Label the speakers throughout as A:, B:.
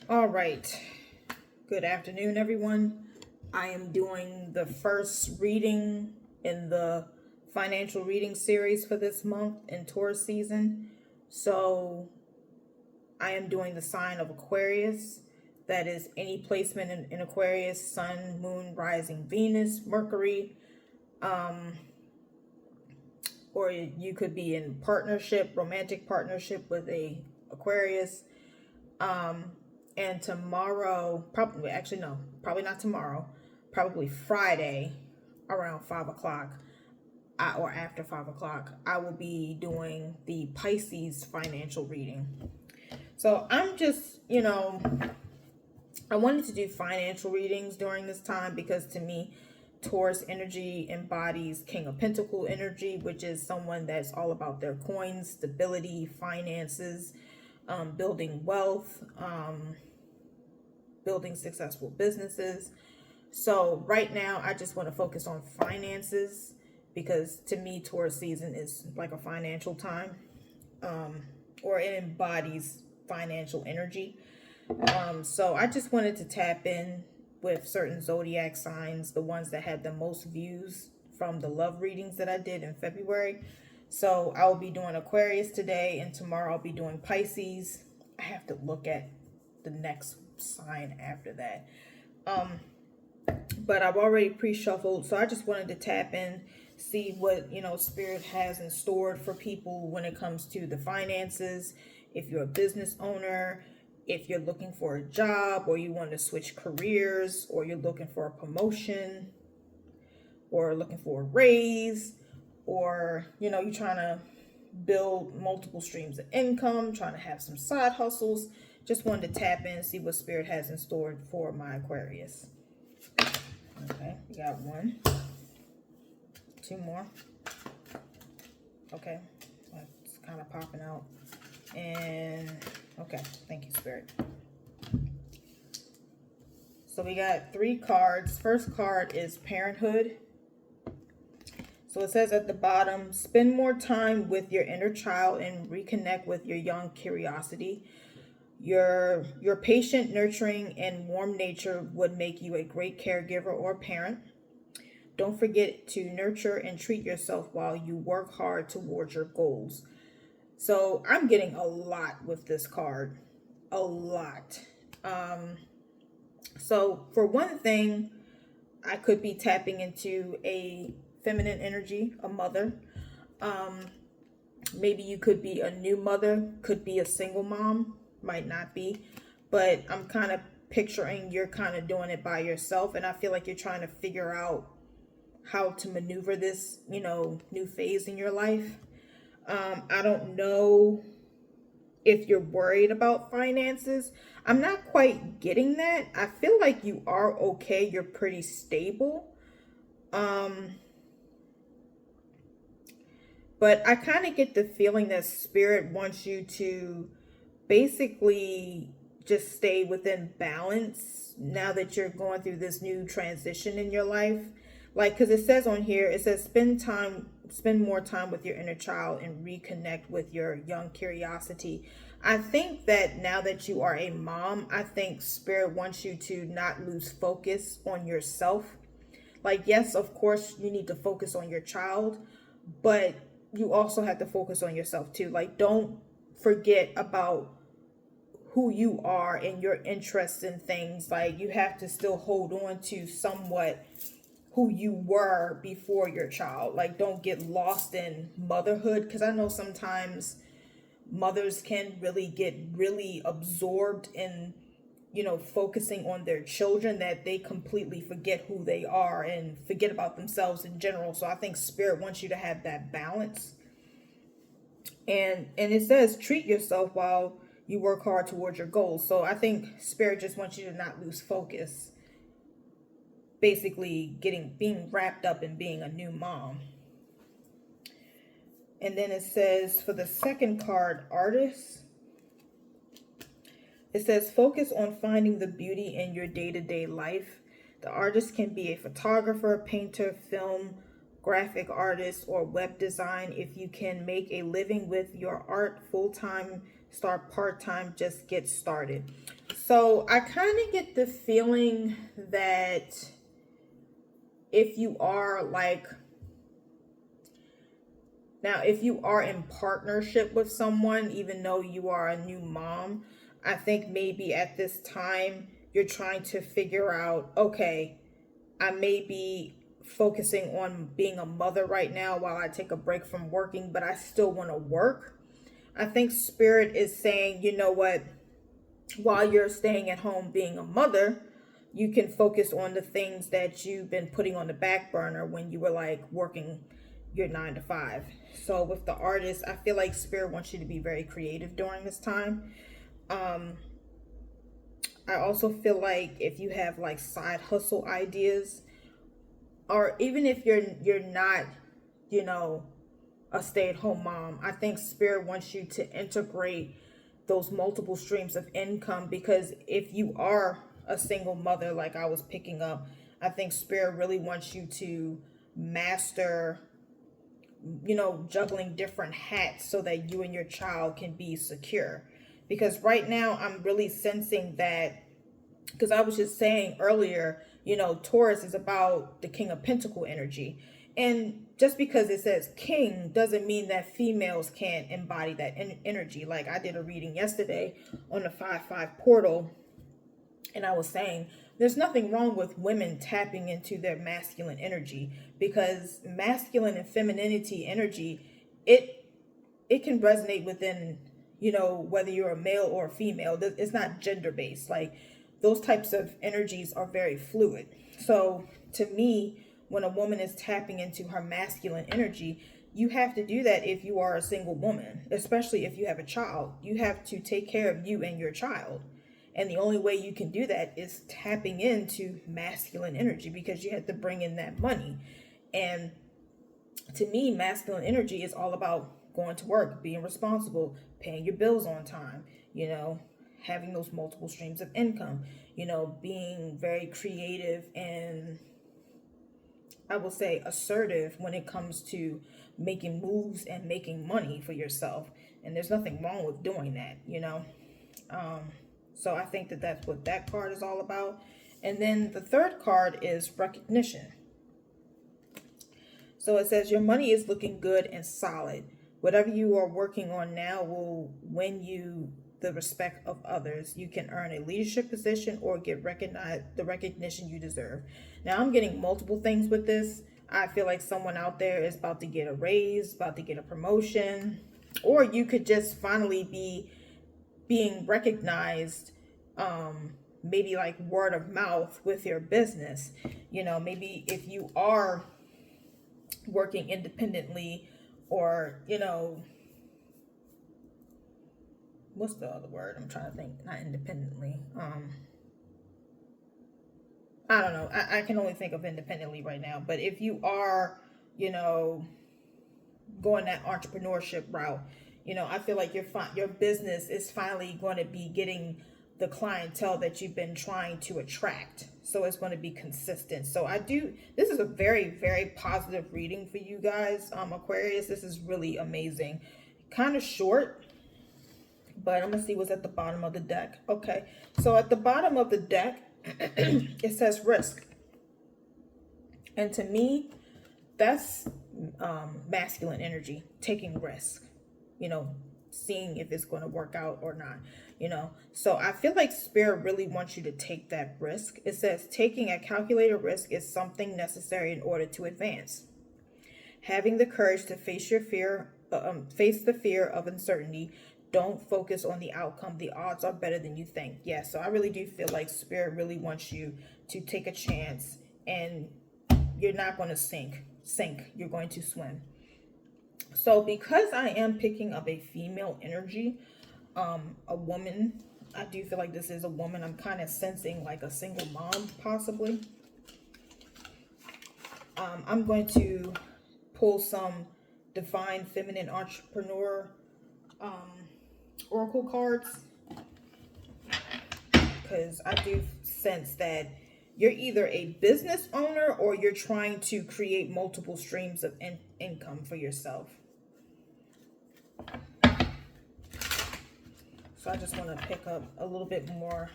A: All right. Good afternoon, everyone. I am doing the first reading in the financial reading series for this month in Taurus season. So I am doing the sign of Aquarius. That is any placement in Aquarius, Sun, Moon, Rising, Venus, Mercury, or you could be in partnership, romantic partnership with a Aquarius. And tomorrow, probably not tomorrow, probably Friday around 5 o'clock, or after 5 o'clock, I will be doing the Pisces financial reading. So I'm just, I wanted to do financial readings during this time because to me, Taurus energy embodies King of Pentacle energy, which is someone that's all about their coins, stability, finances, building wealth, building successful businesses. So right now, I just want to focus on finances because to me, Taurus season is like a financial time, or it embodies financial energy. So I just wanted to tap in with certain zodiac signs, the ones that had the most views from the love readings that I did in February. So I will be doing Aquarius today, and tomorrow I'll be doing Pisces. I have to look at the next sign after that. But I've already pre-shuffled, so I just wanted to tap in, see what Spirit has in store for people when it comes to the finances. If you're a business owner, if you're looking for a job, or you want to switch careers, or you're looking for a promotion, or looking for a raise, or you're trying to build multiple streams of income, trying to have some side hustles. Just wanted to tap in and see what Spirit has in store for my Aquarius. Okay, we got one, two more. Okay, it's kind of popping out. And okay, thank you, Spirit. So we got 3 cards. First card is Parenthood. So it says at the bottom, spend more time with your inner child and reconnect with your young curiosity. Your patient, nurturing, and warm nature would make you a great caregiver or parent. Don't forget to nurture and treat yourself while you work hard towards your goals. So I'm getting a lot with this card. A lot. So for one thing, I could be tapping into a feminine energy, a mother. Maybe you could be a new mother, could be a single mom, might not be. But I'm kind of picturing you're kind of doing it by yourself. And I feel like you're trying to figure out how to maneuver this, new phase in your life. I don't know if you're worried about finances. I'm not quite getting that. I feel like you are okay. You're pretty stable. But I kind of get the feeling that Spirit wants you to basically just stay within balance now that you're going through this new transition in your life. Like, because it says on here, it says spend more time with your inner child and reconnect with your young curiosity. I think that now that you are a mom, I think Spirit wants you to not lose focus on yourself. Like, yes, of course, you need to focus on your child, but you also have to focus on yourself too. Like, don't forget about who you are and your interests in things. Like, you have to still hold on to somewhat who you were before your child. Like, don't get lost in motherhood, because I know sometimes mothers can really get really absorbed in focusing on their children, that they completely forget who they are and forget about themselves in general. So I think Spirit wants you to have that balance. And it says treat yourself while you work hard towards your goals. So I think Spirit just wants you to not lose focus, basically being wrapped up in being a new mom. And then it says for the second card, Artist, it says focus on finding the beauty in your day-to-day life. The artist can be a photographer, painter, film, graphic artist, or web design. If you can make a living with your art full-time, start part-time, just get started. So I kind of get the feeling that if you are like, now, if you are in partnership with someone, even though you are a new mom, I think maybe at this time you're trying to figure out, okay, I may be focusing on being a mother right now while I take a break from working, but I still want to work. I think Spirit is saying, you know what, while you're staying at home being a mother, you can focus on the things that you've been putting on the back burner when you were like working your 9 to 5. So with the artist, I feel like Spirit wants you to be very creative during this time. Um, I also feel like if you have like side hustle ideas, or even if you're not, you know, a stay-at-home mom, I think Spirit wants you to integrate those multiple streams of income, because if you are a single mother like I was picking up, I think Spirit really wants you to master, you know, juggling different hats so that you and your child can be secure. Because right now I'm really sensing that, because I was just saying earlier, you know, Taurus is about the King of Pentacle energy. And just because it says king doesn't mean that females can't embody that energy. Like I did a reading yesterday on the 5/5 portal, and I was saying there's nothing wrong with women tapping into their masculine energy, because masculine and femininity energy, it can resonate within, you know, whether you're a male or a female. It's not gender based. Like those types of energies are very fluid. So to me, when a woman is tapping into her masculine energy, you have to do that if you are a single woman, especially if you have a child. You have to take care of you and your child. And the only way you can do that is tapping into masculine energy, because you have to bring in that money. And to me, masculine energy is all about going to work, being responsible, paying your bills on time, you know, having those multiple streams of income, you know, being very creative and, I will say, assertive when it comes to making moves and making money for yourself. And there's nothing wrong with doing that, you know. So I think that that's what that card is all about. And then the third card is recognition. So it says your money is looking good and solid. Whatever you are working on now will win you the respect of others. You can earn a leadership position or get recognized, the recognition you deserve. Now I'm getting multiple things with this. I feel like someone out there is about to get a raise, about to get a promotion, or you could just finally be being recognized, maybe like word of mouth with your business. You know, maybe if you are working independently, or, you know, what's the other word I'm trying to think, not independently, I don't know, I can only think of independently right now. But if you are, you know, going that entrepreneurship route, you know, I feel like your business is finally going to be getting the clientele that you've been trying to attract. So it's going to be consistent. So this is a very, very positive reading for you guys, Aquarius. This is really amazing. Kind of short, but I'm going to see what's at the bottom of the deck. Okay, so at the bottom of the deck, it says risk. And to me, that's masculine energy, taking risk, you know, seeing if it's going to work out or not, you know. So I feel like Spirit really wants you to take that risk. It says taking a calculated risk is something necessary in order to advance. Having the courage to face your fear, face the fear of uncertainty. Don't focus on the outcome. The odds are better than you think. Yeah, so I really do feel like Spirit really wants you to take a chance, and you're not going to sink. You're going to swim. So because I am picking up a female energy, a woman, I do feel like this is a woman. I'm kind of sensing like a single mom possibly. I'm going to pull some Divine Feminine Entrepreneur oracle cards, because I do sense that you're either a business owner or you're trying to create multiple streams of income for yourself. So I just want to pick up a little bit more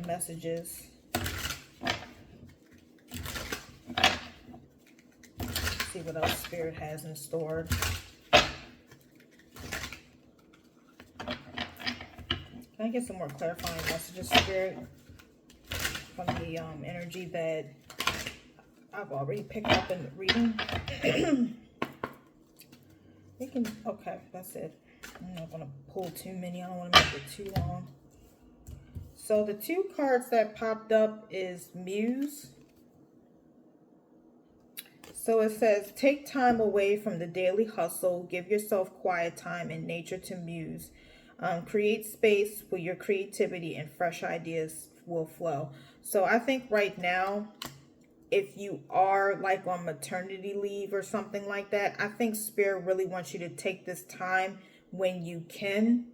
A: messages. See what else Spirit has in store. Can I get some more clarifying messages, Spirit, from the energy that I've already picked up in the reading? Okay, that's it. I'm not going to pull too many. I don't want to make it too long. So the two cards that popped up is Muse. So it says, take time away from the daily hustle. Give yourself quiet time and nature to muse. Create space where your creativity and fresh ideas will flow. So I think right now, if you are like on maternity leave or something like that, I think Spirit really wants you to take this time when you can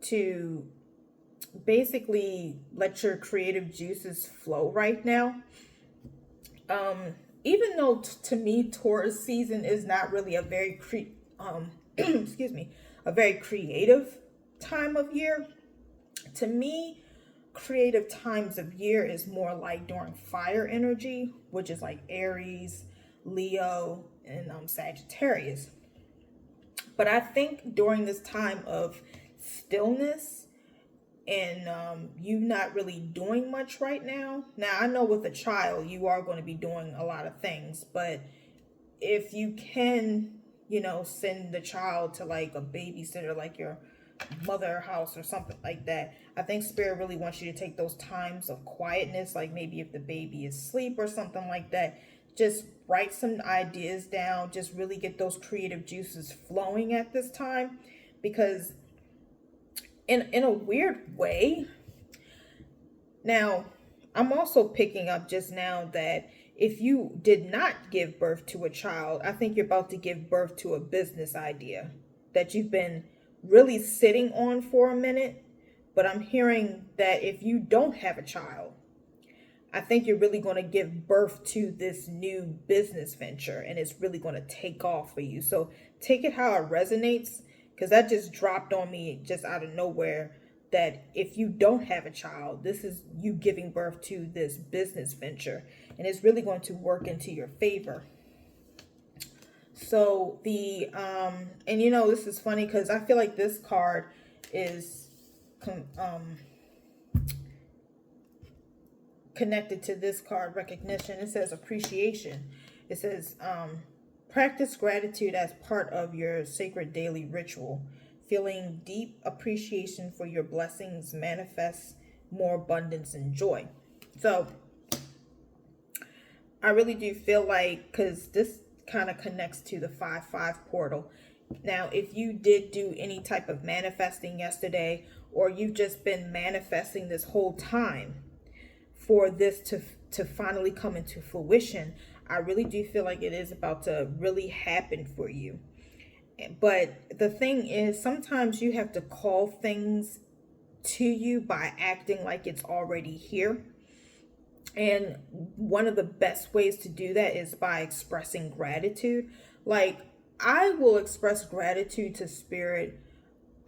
A: to basically let your creative juices flow right now. Even though to me Taurus season is not really a very excuse me, a very creative time of year, to me creative times of year is more like during fire energy, which is like Aries, Leo, and Sagittarius. But I think during this time of stillness and you not really doing much right now. Now, I know with a child, you are going to be doing a lot of things, but if you can, you know, send the child to like a babysitter, like your mother house or something like that, I think Spirit really wants you to take those times of quietness, like maybe if the baby is asleep or something like that, just write some ideas down, just really get those creative juices flowing at this time, because in a weird way, now I'm also picking up just now that if you did not give birth to a child, I think you're about to give birth to a business idea that you've been really sitting on for a minute. But I'm hearing that if you don't have a child, I think you're really going to give birth to this new business venture, and it's really going to take off for you. So take it how it resonates, because that just dropped on me just out of nowhere, that if you don't have a child, this is you giving birth to this business venture, and it's really going to work into your favor. So the and you know, this is funny because I feel like this card is connected to this card, recognition. It says appreciation. It says practice gratitude as part of your sacred daily ritual. Feeling deep appreciation for your blessings manifests more abundance and joy. So I really do feel like, because this kind of connects to the 5-5 portal. Now, if you did do any type of manifesting yesterday, or you've just been manifesting this whole time for this to finally come into fruition, I really do feel like it is about to really happen for you. But the thing is, sometimes you have to call things to you by acting like it's already here. And one of the best ways to do that is by expressing gratitude. Like, I will express gratitude to Spirit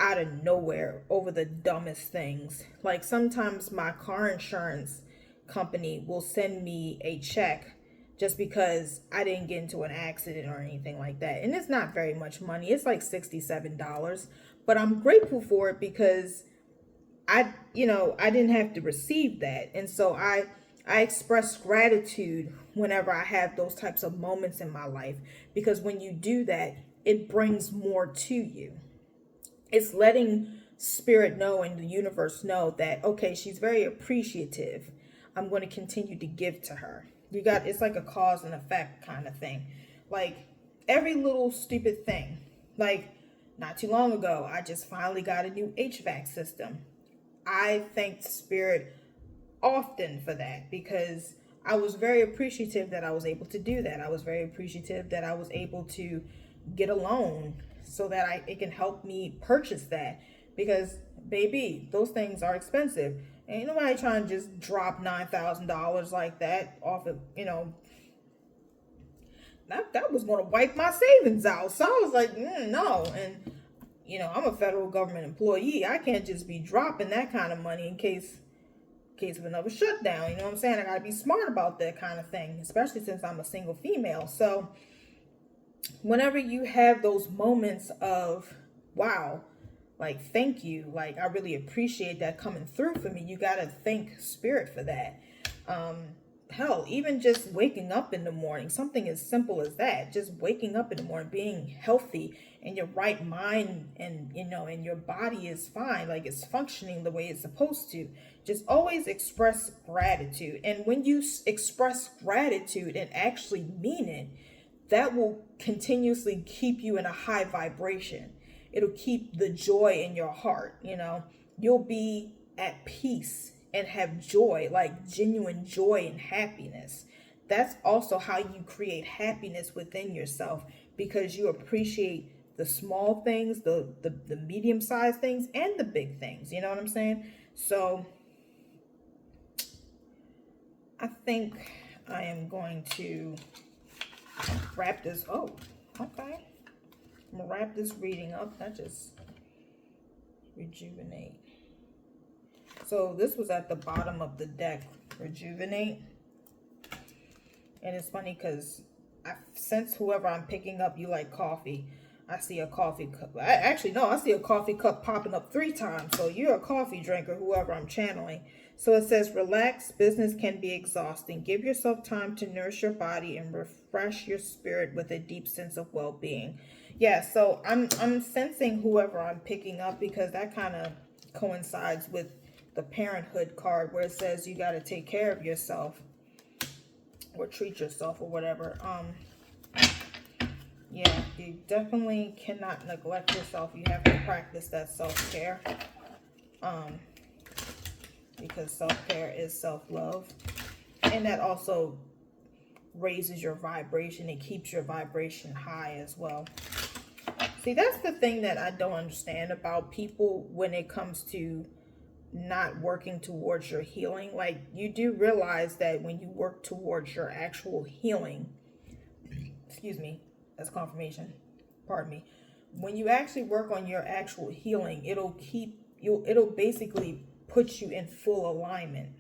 A: out of nowhere over the dumbest things. Like, sometimes my car insurance company will send me a check just because I didn't get into an accident or anything like that. And it's not very much money. It's like $67. But I'm grateful for it because I didn't have to receive that. And so I express gratitude whenever I have those types of moments in my life, because when you do that, it brings more to you. It's letting Spirit know and the universe know that, okay, she's very appreciative. I'm going to continue to give to her. It's like a cause and effect kind of thing. Like every little stupid thing. Like not too long ago, I just finally got a new HVAC system. I thanked Spirit often for that, because I was very appreciative that I was able to do that. I was very appreciative that I was able to get a loan so that it can help me purchase that, because baby, those things are expensive. Ain't nobody trying to just drop $9,000 like that off of, that was going to wipe my savings out. So I was like, no. And You know, I'm a federal government employee. I can't just be dropping that kind of money in case of another shutdown. You know what I'm saying? I gotta be smart about that kind of thing, especially since I'm a single female. So whenever you have those moments of, wow, like, thank you, like, I really appreciate that coming through for me, you gotta thank spirit for that. Hell, even just waking up in the morning, something as simple as that, just waking up in the morning, being healthy in your right mind, and you know, and your body is fine, like it's functioning the way it's supposed to. Just always express gratitude. And when you express gratitude and actually mean it, that will continuously keep you in a high vibration. It'll keep the joy in your heart. You know, you'll be at peace and have joy, like genuine joy and happiness. That's also how you create happiness within yourself, because you appreciate the small things, the medium-sized things, and the big things. You know what I'm saying? So I think I am going to wrap this. Oh, okay. I'm gonna wrap this reading up. That just rejuvenate. So this was at the bottom of the deck, rejuvenate. And it's funny because I sense whoever I'm picking up, you like coffee. I see a coffee cup. Actually, no, I see a coffee cup popping up 3 times. So you're a coffee drinker, whoever I'm channeling. So it says, relax. Business can be exhausting. Give yourself time to nourish your body and refresh your spirit with a deep sense of well-being. Yeah, so I'm sensing whoever I'm picking up, because that kind of coincides with the parenthood card, where it says you got to take care of yourself or treat yourself or whatever. Yeah, you definitely cannot neglect yourself. You have to practice that self-care, because self-care is self-love, and that also raises your vibration. It keeps your vibration high as well. See, that's the thing that I don't understand about people when it comes to not working towards your healing. Like, you do realize that when you work towards your actual healing, excuse me, that's confirmation, pardon me, when you actually work on your actual healing, it'll basically put you in full alignment.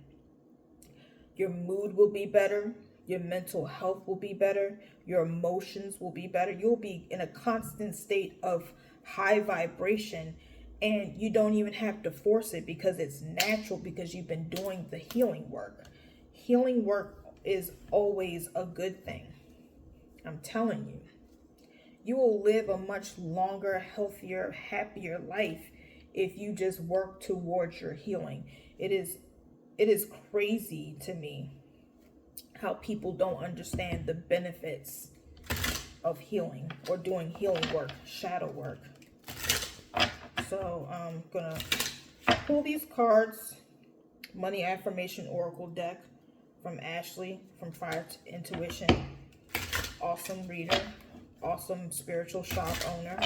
A: Your mood will be better, your mental health will be better, your emotions will be better. You'll be in a constant state of high vibration, and you don't even have to force it, because it's natural, because you've been doing the healing work. Healing work is always a good thing. I'm telling you. You will live a much longer, healthier, happier life if you just work towards your healing. It is crazy to me how people don't understand the benefits of healing or doing healing work, shadow work. So I'm gonna pull these cards. Money Affirmation Oracle deck from Ashley from Fire to Intuition. Awesome reader, awesome spiritual shop owner.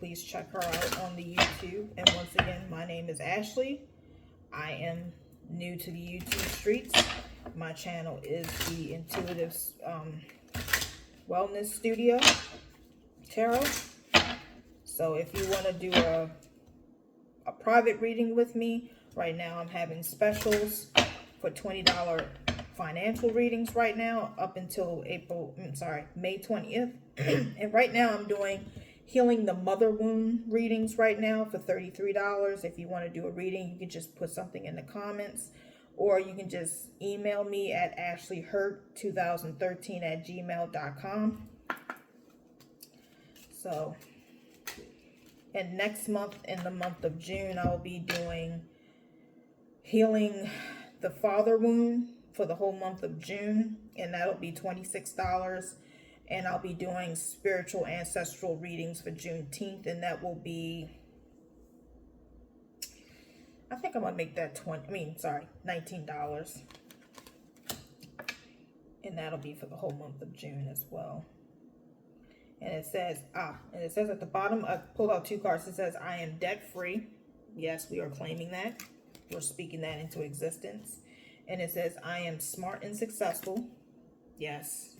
A: Please check her out on the YouTube. And once again, my name is Ashley. I am new to the YouTube streets. My channel is the Intuitive Wellness Studio Tarot. So if you want to do a private reading with me, right now I'm having specials for $20 financial readings right now up until May 20th. And right now I'm doing healing the mother wound readings right now for $33. If you want to do a reading, you can just put something in the comments, or you can just email me at ashleyhurt2013@gmail.com. So, and next month, in the month of June, I'll be doing healing the father wound for the whole month of June, and that'll be $26. And I'll be doing spiritual ancestral readings for Juneteenth, and that will be, I think I'm gonna make that $19. And that'll be for the whole month of June as well. And it says, at the bottom, I pulled out 2 cards. It says, I am debt free. Yes, we are claiming that. We're speaking that into existence. And it says, I am smart and successful. Yes.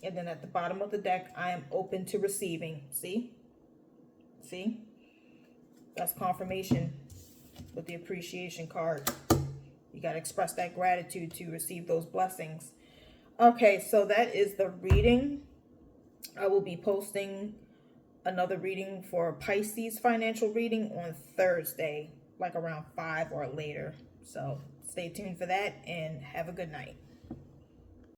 A: And then at the bottom of the deck, I am open to receiving. See? See? That's confirmation with the appreciation card. You got to express that gratitude to receive those blessings. Okay, so that is the reading. I will be posting another reading for Pisces financial reading on Thursday, like around 5 or later. So stay tuned for that and have a good night.